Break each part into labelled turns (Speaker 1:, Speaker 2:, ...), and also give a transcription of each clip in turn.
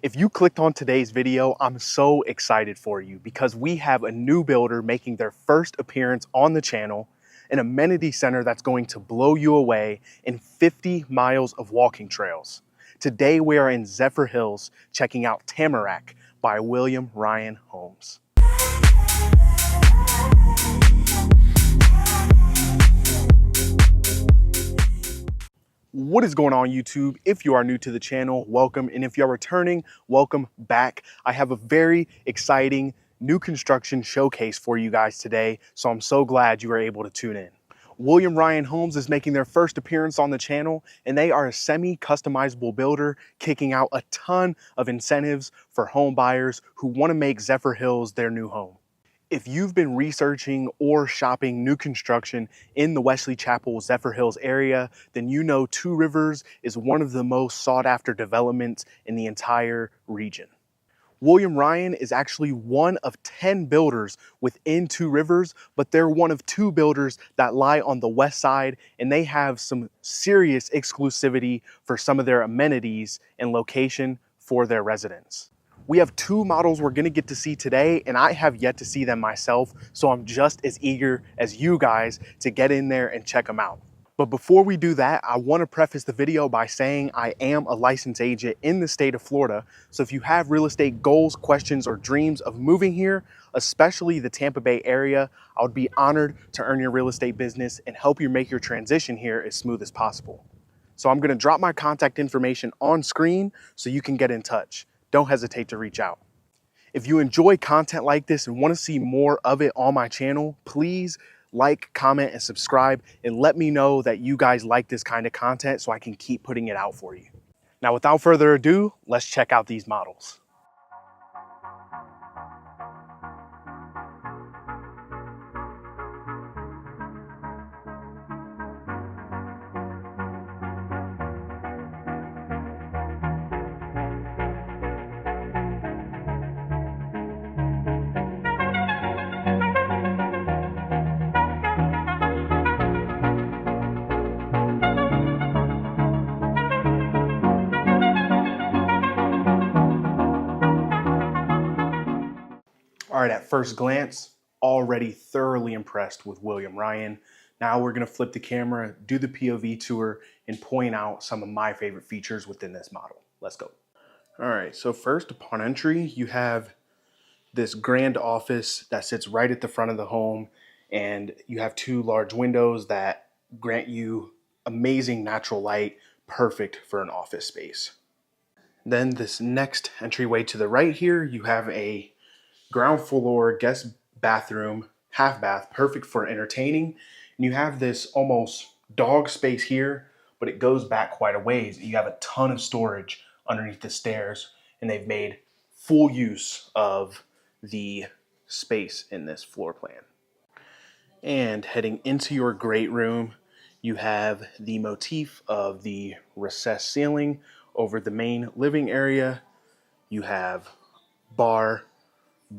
Speaker 1: If you clicked on today's video, I'm so excited for you because we have a new builder making their first appearance on the channel, an amenity center that's going to blow you away in 50 miles of walking trails. Today we are in Zephyrhills checking out Tamarack by William Ryan Homes. What is going on, YouTube? If you are new to the channel, welcome. And if you're returning, welcome back. I have a very exciting new construction showcase for you guys today, so I'm so glad you were able to tune in. William Ryan Homes is making their first appearance on the channel, and they are a semi-customizable builder kicking out a ton of incentives for home buyers who want to make Zephyrhills their new home. If you've been researching or shopping new construction in the Wesley Chapel Zephyrhills area, then you know Two Rivers is one of the most sought after developments in the entire region. William Ryan is actually one of 10 builders within Two Rivers, but they're one of 2 builders that lie on the west side, and they have some serious exclusivity for some of their amenities and location for their residents. We have 2 models we're gonna get to see today, and I have yet to see them myself, so I'm just as eager as you guys to get in there and check them out. But before we do that, I wanna preface the video by saying I am a licensed agent in the state of Florida, so if you have real estate goals, questions, or dreams of moving here, especially the Tampa Bay area, I would be honored to earn your real estate business and help you make your transition here as smooth as possible. So I'm gonna drop my contact information on screen so you can get in touch. Don't hesitate to reach out. If you enjoy content like this and want to see more of it on my channel, please like, comment, and subscribe, and let me know that you guys like this kind of content so I can keep putting it out for you. Now, without further ado, let's check out these models. All right, at first glance, already thoroughly impressed with William Ryan. Now we're gonna flip the camera, do the POV tour, and point out some of my favorite features within this model. Let's go. All right, so first, upon entry, you have this grand office that sits right at the front of the home, and you have 2 large windows that grant you amazing natural light, perfect for an office space. Then this next entryway to the right here, you have a ground floor guest bathroom, half bath, perfect for entertaining. And you have this almost dog space here, but it goes back quite a ways. You have a ton of storage underneath the stairs, and they've made full use of the space in this floor plan. And heading into your great room, you have the motif of the recessed ceiling over the main living area. You have bar,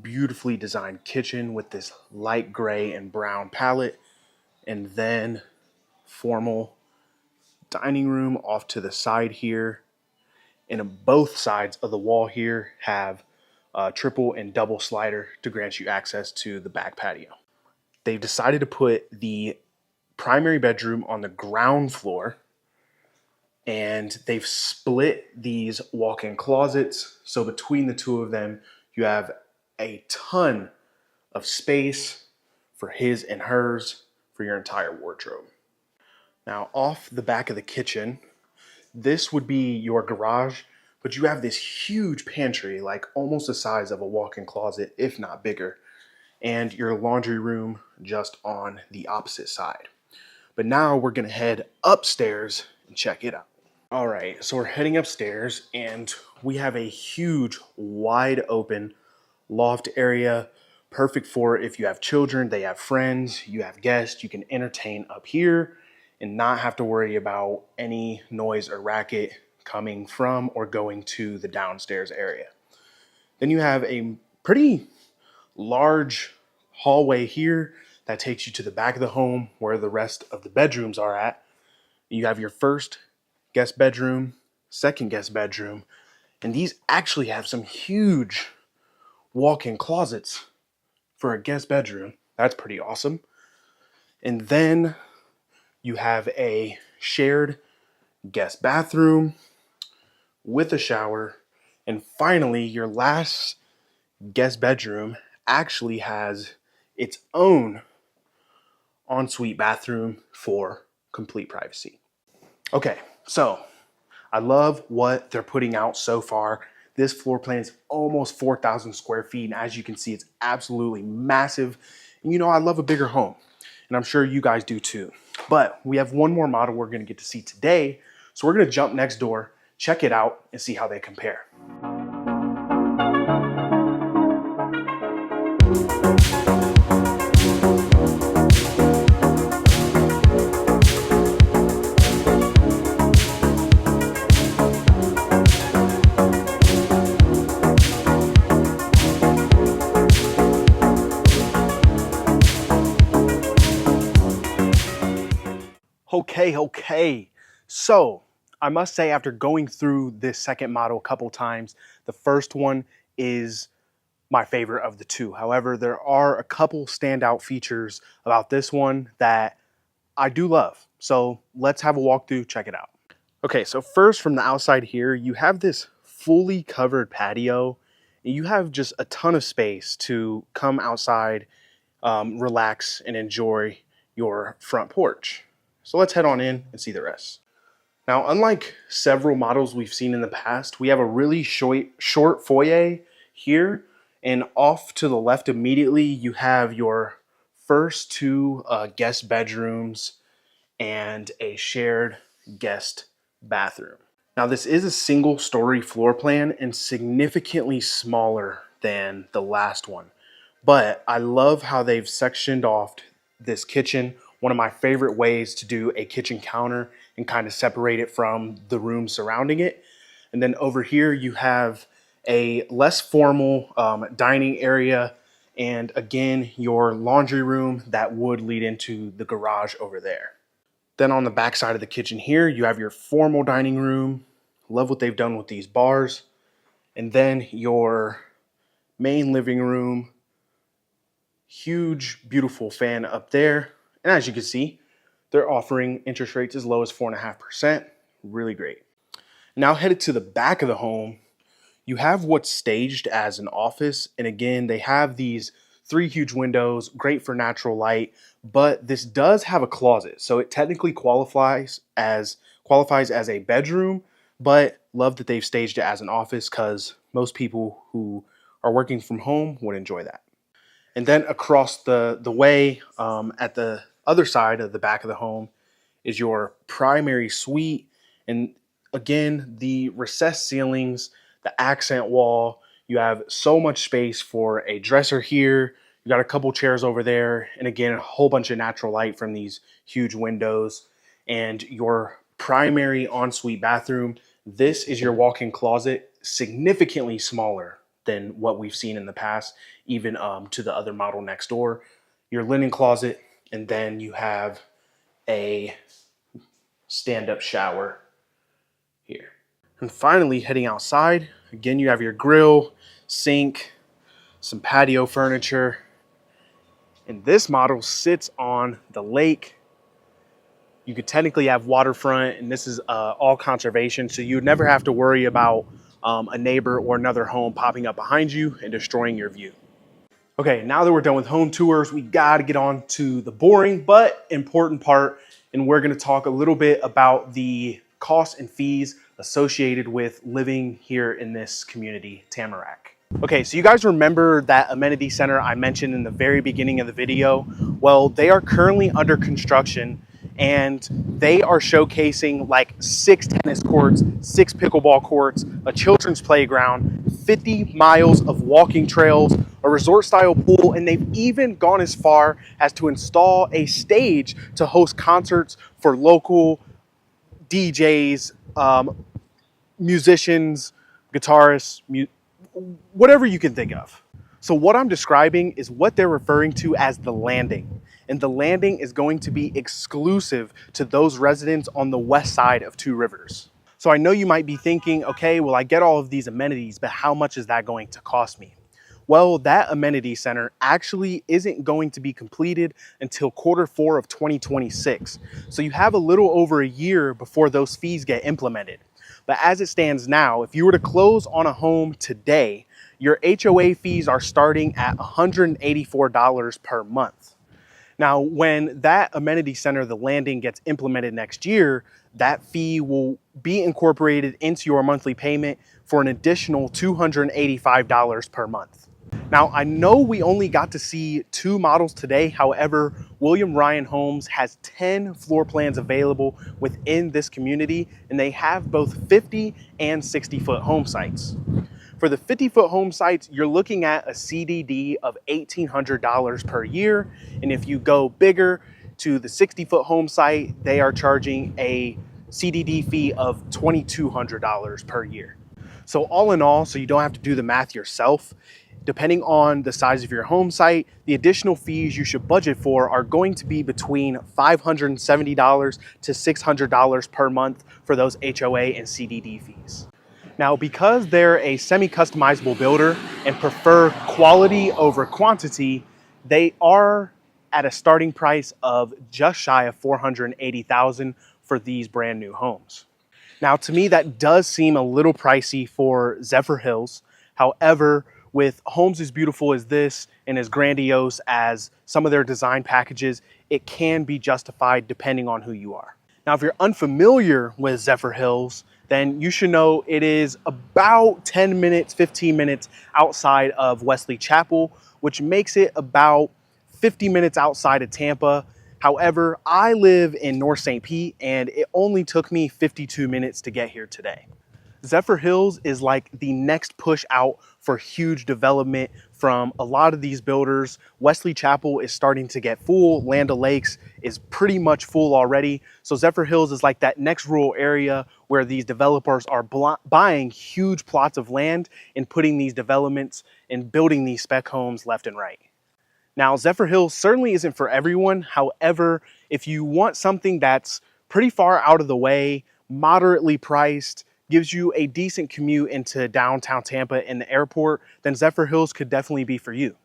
Speaker 1: beautifully designed kitchen with this light gray and brown palette, and then formal dining room off to the side here. And on both sides of the wall here have a triple and double slider to grant you access to the back patio. They've decided to put the primary bedroom on the ground floor, and they've split these walk-in closets, so between the 2 of them you have a ton of space for his and hers for your entire wardrobe. Now, off the back of the kitchen, this would be your garage, but you have this huge pantry, like almost the size of a walk-in closet, if not bigger, and your laundry room just on the opposite side. But now we're gonna head upstairs and check it out. All right, so we're heading upstairs, and we have a huge, wide open loft area, perfect for if you have children, they have friends, you have guests, you can entertain up here and not have to worry about any noise or racket coming from or going to the downstairs area. Then you have a pretty large hallway here that takes you to the back of the home where the rest of the bedrooms are at. You have your first guest bedroom, second guest bedroom, And these actually have some huge walk-in closets for a guest bedroom. That's pretty awesome. And then you have a shared guest bathroom with a shower. And finally, your last guest bedroom actually has its own ensuite bathroom for complete privacy. Okay, so I love what they're putting out so far. This floor plan is almost 4,000 square feet. And as you can see, it's absolutely massive. And you know, I love a bigger home, and I'm sure you guys do too. But we have one more model we're gonna get to see today. So we're gonna jump next door, check it out, and see how they compare. Okay. So I must say, after going through this second model a couple times, the first one is my favorite of the two. However, there are a couple standout features about this one that I do love. So let's have a walkthrough, check it out. Okay, so first from the outside here, you have this fully covered patio. And you have just a ton of space to come outside, relax, and enjoy your front porch. So let's head on in and see the rest. Now, unlike several models we've seen in the past, we have a really short foyer here, and off to the left immediately, you have your first two guest bedrooms and a shared guest bathroom. Now, this is a single story floor plan and significantly smaller than the last one, but I love how they've sectioned off this kitchen. One of my favorite ways to do a kitchen counter and kind of separate it from the room surrounding it. And then over here you have a less formal dining area, and again your laundry room that would lead into the garage over there. Then on the back side of the kitchen here you have your formal dining room. Love what they've done with these bars. And then your main living room. Huge beautiful fan up there. And as you can see, they're offering interest rates as low as 4.5%. Really great. Now headed to the back of the home, you have what's staged as an office. And again, they have these 3 huge windows, great for natural light, but this does have a closet. So it technically qualifies as a bedroom, but love that they've staged it as an office because most people who are working from home would enjoy that. And then across the way at the other side of the back of the home is your primary suite. And again, the recessed ceilings, the accent wall, you have so much space for a dresser here. You got a couple chairs over there. And again, a whole bunch of natural light from these huge windows. And your primary ensuite bathroom, this is your walk-in closet, significantly smaller than what we've seen in the past, even to the other model next door. Your linen closet, and then you have a stand-up shower here. And finally, heading outside, again, you have your grill, sink, some patio furniture. And this model sits on the lake. You could technically have waterfront, and this is all conservation, so you would never have to worry about a neighbor or another home popping up behind you and destroying your view. Okay, now that we're done with home tours, we gotta get on to the boring but important part, and we're gonna talk a little bit about the costs and fees associated with living here in this community, Tamarack. Okay, so you guys remember that amenity center I mentioned in the very beginning of the video? Well, they are currently under construction, and they are showcasing like 6 tennis courts, 6 pickleball courts, a children's playground, 50 miles of walking trails, a resort style pool, and they've even gone as far as to install a stage to host concerts for local DJs, musicians, guitarists, whatever you can think of. So what I'm describing is what they're referring to as the landing. And the landing is going to be exclusive to those residents on the west side of Two Rivers. So I know you might be thinking, okay, well, I get all of these amenities, but how much is that going to cost me? Well, that amenity center actually isn't going to be completed until Q4 of 2026. So you have a little over a year before those fees get implemented. But as it stands now, if you were to close on a home today, your HOA fees are starting at $184 per month. Now, when that amenity center, the landing, gets implemented next year, that fee will be incorporated into your monthly payment for an additional $285 per month. Now, I know we only got to see 2 models today. However, William Ryan Homes has 10 floor plans available within this community, and they have both 50 and 60-foot home sites. For the 50-foot home sites, you're looking at a CDD of $1,800 per year. And if you go bigger to the 60-foot home site, they are charging a CDD fee of $2,200 per year. So all in all, so you don't have to do the math yourself, depending on the size of your home site, the additional fees you should budget for are going to be between $570 to $600 per month for those HOA and CDD fees. Now, because they're a semi-customizable builder and prefer quality over quantity, they are at a starting price of just shy of $480,000 for these brand new homes. Now, to me, that does seem a little pricey for Zephyrhills. However, with homes as beautiful as this and as grandiose as some of their design packages, it can be justified depending on who you are. Now, if you're unfamiliar with Zephyrhills, then you should know it is about 10 minutes, 15 minutes outside of Wesley Chapel, which makes it about 50 minutes outside of Tampa. However, I live in North St. Pete, and it only took me 52 minutes to get here today. Zephyrhills is like the next push out for huge development from a lot of these builders. Wesley Chapel is starting to get full. Land O'Lakes is pretty much full already. So Zephyrhills is like that next rural area where these developers are buying huge plots of land and putting these developments and building these spec homes left and right. Now, Zephyrhills certainly isn't for everyone. However, if you want something that's pretty far out of the way, moderately priced, gives you a decent commute into downtown Tampa and the airport, then Zephyrhills could definitely be for you.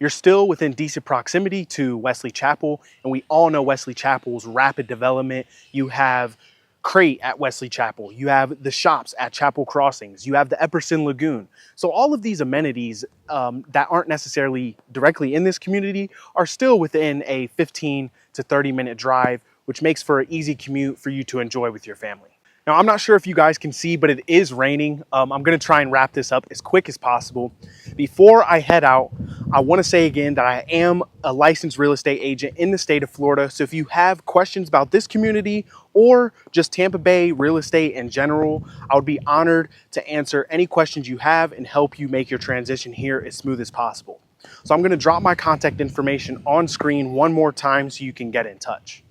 Speaker 1: You're still within decent proximity to Wesley Chapel, and we all know Wesley Chapel's rapid development. You have Crate at Wesley Chapel, you have the shops at Chapel Crossings, you have the Epperson Lagoon. So all of these amenities that aren't necessarily directly in this community are still within a 15 to 30 minute drive, which makes for an easy commute for you to enjoy with your family. Now, I'm not sure if you guys can see, but it is raining. I'm gonna try and wrap this up as quick as possible. Before I head out, I wanna say again that I am a licensed real estate agent in the state of Florida. So if you have questions about this community or just Tampa Bay real estate in general, I would be honored to answer any questions you have and help you make your transition here as smooth as possible. So I'm gonna drop my contact information on screen one more time so you can get in touch.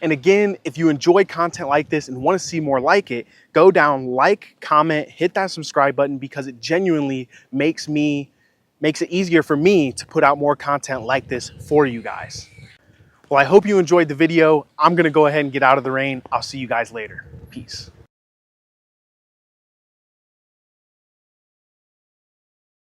Speaker 1: And again, if you enjoy content like this and want to see more like it, go down, like, comment, hit that subscribe button, because it genuinely makes it easier for me to put out more content like this for you guys. Well, I hope you enjoyed the video. I'm going to go ahead and get out of the rain. I'll see you guys later. Peace.